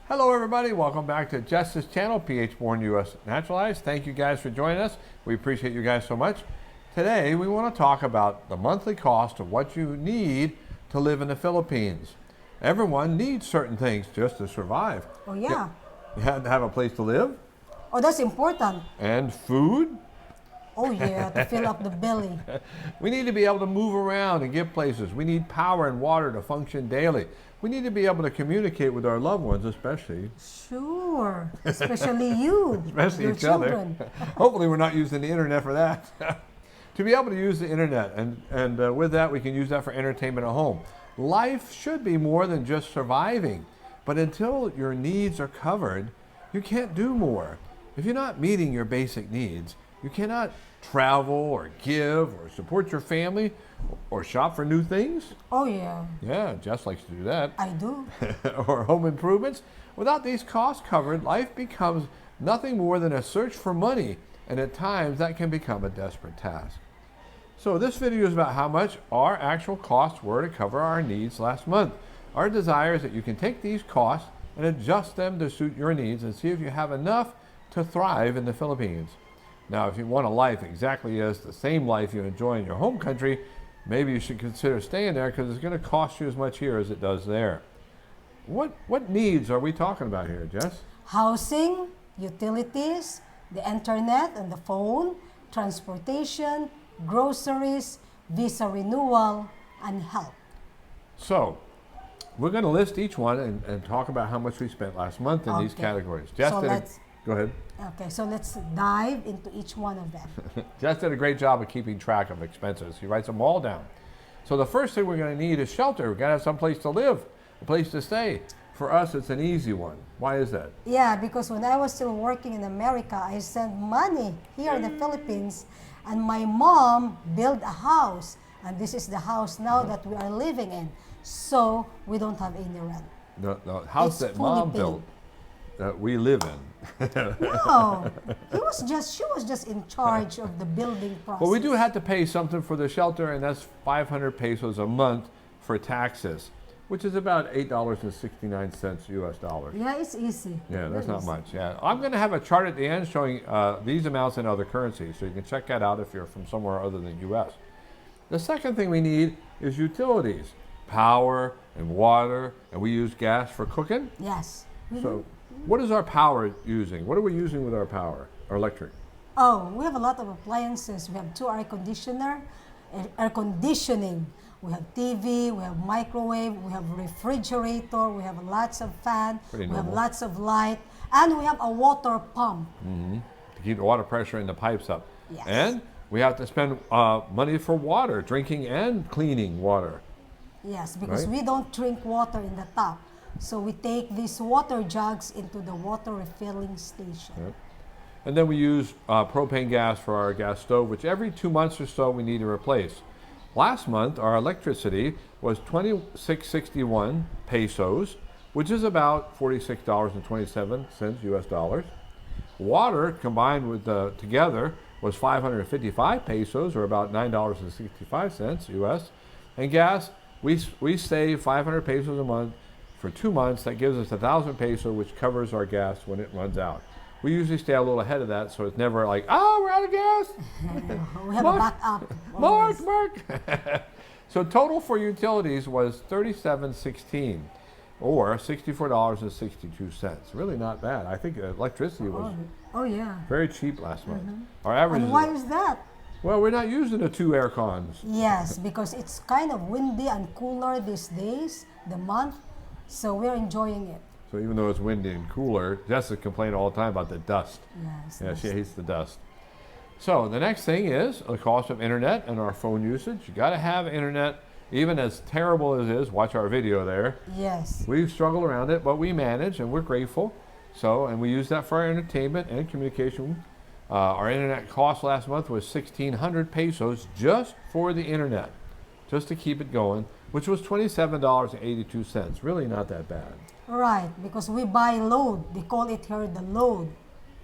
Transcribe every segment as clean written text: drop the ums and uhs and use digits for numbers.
Hello everybody, welcome back to Jess's channel, PHBorn USNaturalized. Thank you guys for joining us. We appreciate you guys so much. Today we want to talk about the monthly cost of what you need to live in the Philippines. Everyone needs certain things just to survive. Oh yeah. You have to have a place to live. Oh, that's important. And food. Oh yeah, to fill up the belly. We need to be able to move around and get places. We need power and water to function daily. We need to be able to communicate with our loved ones, especially. Sure, especially you. Especially your each children. other. Hopefully we're not using the internet for that. To be able to use the internet, and with that we can use that for entertainment at home. Life should be more than just surviving, but until your needs are covered, you can't do more. If you're not meeting your basic needs, you cannot travel or give or support your family or shop for new things. Oh yeah. Yeah, Jess likes to do that. I do. Or home improvements. Without these costs covered, life becomes nothing more than a search for money, and at times that can become a desperate task. So this video is about how much our actual costs were to cover our needs last month. Our desire is that you can take these costs and adjust them to suit your needs and see if you have enough to thrive in the Philippines. Now, if you want a life exactly as the same life you enjoy in your home country, maybe you should consider staying there because it's going to cost you as much here as it does there. What needs are we talking about here, Jess? Housing, utilities, the internet and the phone, transportation, groceries, visa renewal, and health. So, we're going to list each one and talk about how much we spent last month in these categories. Jess, go ahead. Okay, so let's dive into each one of them. Jess did a great job of keeping track of expenses. He writes them all down. So the first thing we're going to need is shelter. We've got to have some place to live, a place to stay. For us, it's an easy one. Why is that? Yeah, because when I was still working in America, I sent money here in the Philippines, and my mom built a house, and this is the house now that we are living in. So we don't have any rent. The house that mom built, that we live in. No, she was just in charge of the building process. Well, we do have to pay something for the shelter, and that's 500 pesos a month for taxes, which is about $8.69 US dollars. Yeah, it's easy. Yeah, that's not much. Yeah, I'm going to have a chart at the end showing these amounts in other currencies, so you can check that out if you're from somewhere other than U.S. The second thing we need is utilities, power and water, and we use gas for cooking. Yes. So, what is our power using? What are we using with our power, our electric? Oh, we have a lot of appliances. We have 2 air conditioning. We have TV, we have microwave, we have refrigerator, we have lots of fan, we have lots of light, and we have a water pump. Mm-hmm. To keep the water pressure in the pipes up. Yes. And we have to spend money for water, drinking and cleaning water. Yes, because we don't drink water in the tap. So we take these water jugs into the water refilling station. Yep. And then we use propane gas for our gas stove, which every 2 months or so we need to replace. Last month, our electricity was 2661 pesos, which is about $46.27 US dollars. Water combined with together was 555 pesos, or about $9.65 US. And gas, we save 500 pesos a month for 2 months. That gives us 1,000 pesos, which covers our gas when it runs out. We usually stay a little ahead of that, so it's never like, oh, we're out of gas. We have a backup. Mark. So total for utilities was $37.16, or $64.62. Really not bad. I think electricity was very cheap last month. Our average. And why is that? Well, we're not using the 2 air cons. Yes, because it's kind of windy and cooler these days, the month, so we're enjoying it. So even though it's windy and cooler, Jessica complained all the time about the dust. Yes. Yeah, she hates the dust. So the next thing is the cost of internet and our phone usage. You got to have internet, even as terrible as it is. Watch our video there. Yes. We've struggled around it, but we manage and we're grateful. So, and we use that for our entertainment and communication. Our internet cost last month was 1,600 pesos just for the internet, just to keep it going, which was $27.82. Really not that bad. Right, because we buy load. They call it here the load.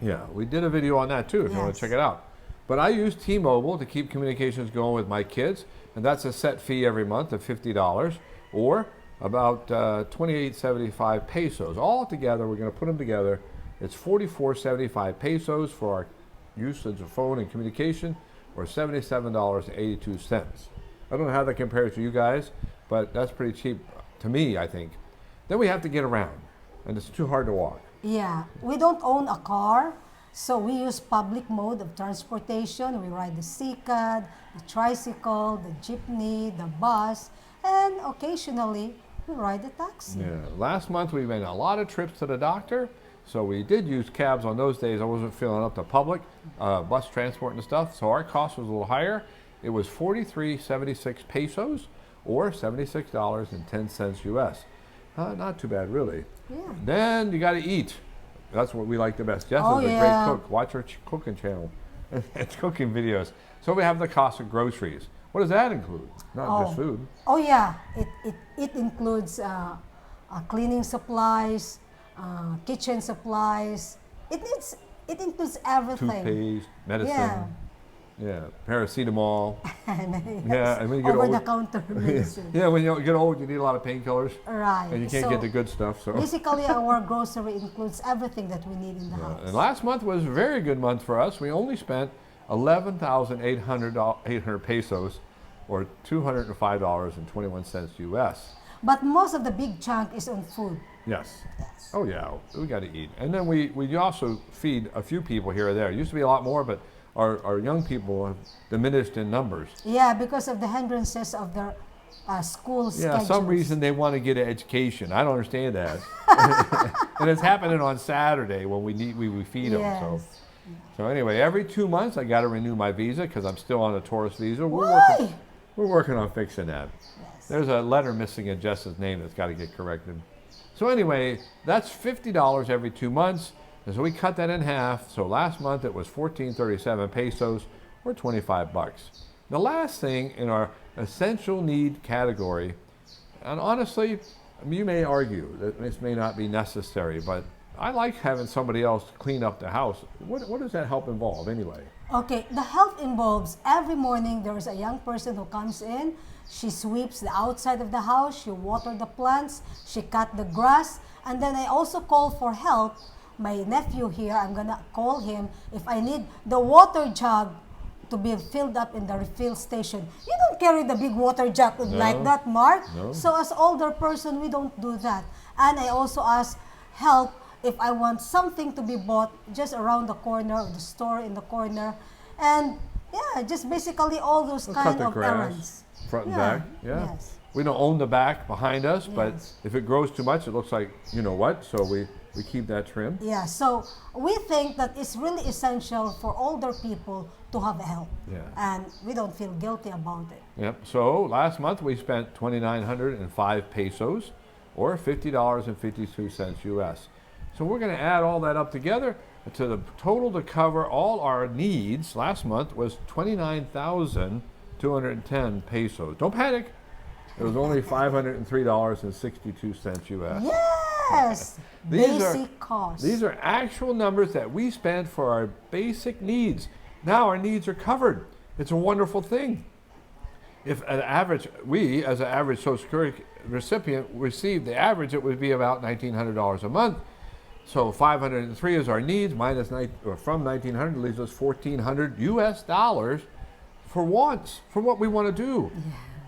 Yeah, we did a video on that too if you want to check it out. But I use T-Mobile to keep communications going with my kids, and that's a set fee every month of $50. Or about 28.75 pesos. All together, we're going to put them together. It's 44.75 pesos for our usage of phone and communication, or $77.82. I don't know how that compares to you guys, but that's pretty cheap to me, I think. Then we have to get around, and it's too hard to walk. Yeah, we don't own a car, so we use public mode of transportation. We ride the CCAD, the tricycle, the jeepney, the bus, and occasionally we ride the taxi. Yeah. Last month we made a lot of trips to the doctor, so we did use cabs on those days. I wasn't filling up the public bus transport and stuff, so our cost was a little higher. It was 43.76 pesos, or $76.10 US. Not too bad, really. Yeah. Then you got to eat. That's what we like the best. Jess Oh, is a yeah. great cook. Watch her cooking channel. It's cooking videos. So we have the cost of groceries. What does that include? Not just food. Oh yeah, it includes cleaning supplies, kitchen supplies. It includes everything. Toothpaste, medicine. Yeah. Yeah, paracetamol. Yes. Yeah, and when you get Over old, the counter medicine. yeah, when you get old, you need a lot of painkillers, Right. and you can't So get the good stuff. So. basically, our grocery includes everything that we need in the house. And last month was a very good month for us. We only spent 11,800 pesos, or $205.21 US. But most of the big chunk is on food. Yes. Yes. Oh yeah, we got to eat. And then we also feed a few people here or there. It used to be a lot more, but our young people have diminished in numbers. Yeah, because of the hindrances of their school Yeah, schedules. some reason they want to get an education. I don't understand that. And it's happening on Saturday when we feed them. Yes. So anyway, every 2 months I got to renew my visa because I'm still on a tourist visa. Why? We're working on fixing that. Yes. There's a letter missing in Jess's name that's got to get corrected. So anyway, that's $50 every 2 months. And so we cut that in half. So last month it was 14.37 pesos, or 25 bucks. The last thing in our essential need category, and honestly, you may argue that this may not be necessary, but I like having somebody else clean up the house. What does that help involve anyway? Okay, the help involves every morning there is a young person who comes in. She sweeps the outside of the house, she waters the plants, she cut the grass, and then I also call for help. My nephew here, I'm gonna call him if I need the water jug to be filled up in the refill station. You don't carry the big water jug like that, Mark. No. So as older person, we don't do that. And I also ask help if I want something to be bought just around the corner, or the store in the corner. And yeah, just basically all those Cut kind the of grass, errands. front and Yeah, back. Yeah. yes. We don't own the back behind us, but Yes. if it grows too much, it looks like you know what. So we keep that trim. Yeah, so we think that it's really essential for older people to have help. Yeah. And we don't feel guilty about it. Yep. So last month we spent 2,905 pesos, or $50.52 US. So we're going to add all that up together to the total to cover all our needs. Last month was 29,210 pesos. Don't panic. It was only $503.62 US. Yes! Basic costs. These are actual numbers that we spend for our basic needs. Now our needs are covered. It's a wonderful thing. If an average, we as an average Social Security recipient received the average, it would be about $1,900 a month. So 503 is our needs, from 1,900 leaves us $1,400 US for wants, for what we want to do. Yeah.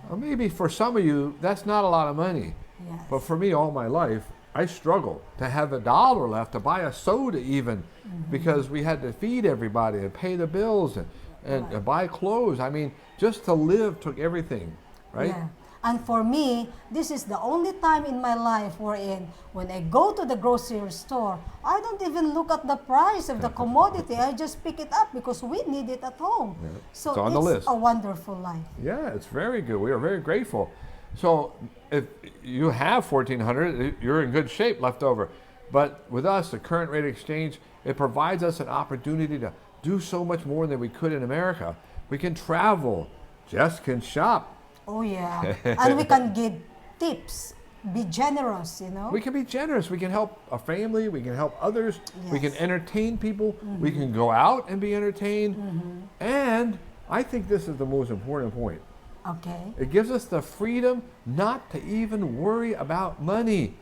Or maybe for some of you, that's not a lot of money. Yes. But for me, all my life, I struggle to have $1 left to buy a soda even, because we had to feed everybody and pay the bills and buy clothes. I mean, just to live took everything, right? Yeah. And for me, this is the only time in my life wherein when I go to the grocery store, I don't even look at the price of the commodity. I just pick it up because we need it at home. Yeah. So It's on the list. a wonderful life. Yeah, it's very good. We are very grateful. So if you have 1,400, you're in good shape left over. But with us, the current rate of exchange, it provides us an opportunity to do so much more than we could in America. We can travel. Jess can shop. Oh yeah. And we can give tips. Be generous, you know. We can be generous. We can help a family. We can help others. We can Yes. entertain people. We can go out and be entertained. And I think this is the most important point. Okay. It gives us the freedom not to even worry about money.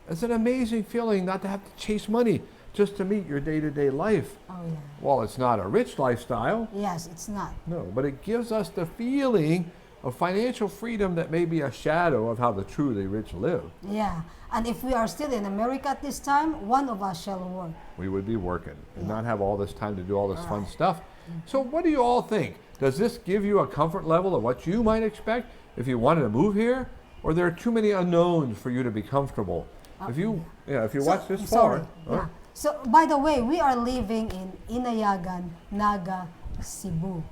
It's an amazing feeling not to have to chase money just to meet your day-to-day life. Oh, yeah. Well, it's not a rich lifestyle. Yes, it's not. No, but it gives us the feeling of financial freedom that may be a shadow of how the truly rich live. Yeah. And if we are still in America at this time, one of us shall work. We would be working and not have all this time to do all this fun stuff. So what do you all think? Does this give you a comfort level of what you might expect if you wanted to move here? Or there are too many unknowns for you to be comfortable? If you watch this far. Yeah. So, by the way, we are living in Inayagan, Naga, Cebu.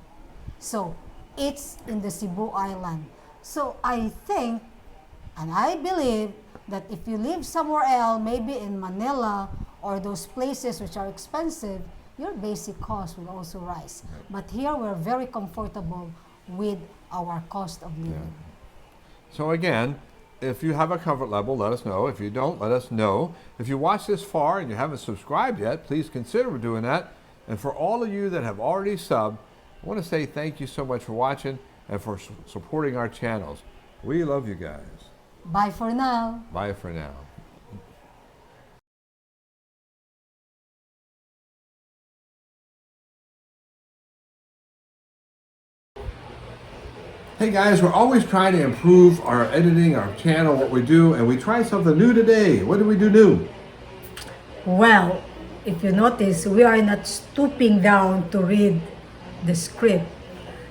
So, it's in the Cebu Island. So, I think, and I believe, that if you live somewhere else, maybe in Manila or those places which are expensive, your basic cost will also rise. But here, we're very comfortable with our cost of living. So again, if you have a comfort level, let us know. If you don't, let us know. If you watch this far and you haven't subscribed yet, please consider doing that. And for all of you that have already subbed, I want to say thank you so much for watching and for supporting our channels. We love you guys. Bye for now. Bye for now. Hey guys, we're always trying to improve our editing, our channel, what we do, and we tried something new today. What did we do new? Well, if you notice, we are not stooping down to read the script.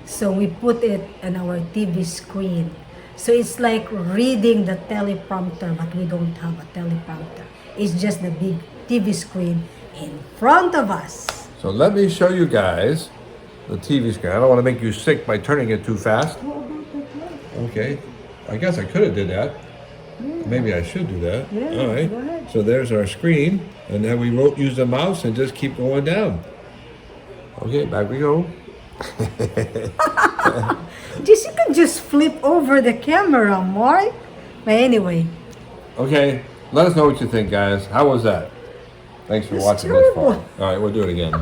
So we put it on our TV screen. So it's like reading the teleprompter, but we don't have a teleprompter. It's just the big TV screen in front of us. So let me show you guys the TV screen. I don't want to make you sick by turning it too fast. Okay, I guess I could have did that. Maybe I should do that. Yeah, all right. go ahead. So there's our screen, and then we use the mouse and just keep going down. Okay, back we go. You can just flip over the camera, Mark. But anyway. Okay, let us know what you think, guys. How was that? Thanks for It's watching this far. terrible. All right, we'll do it again.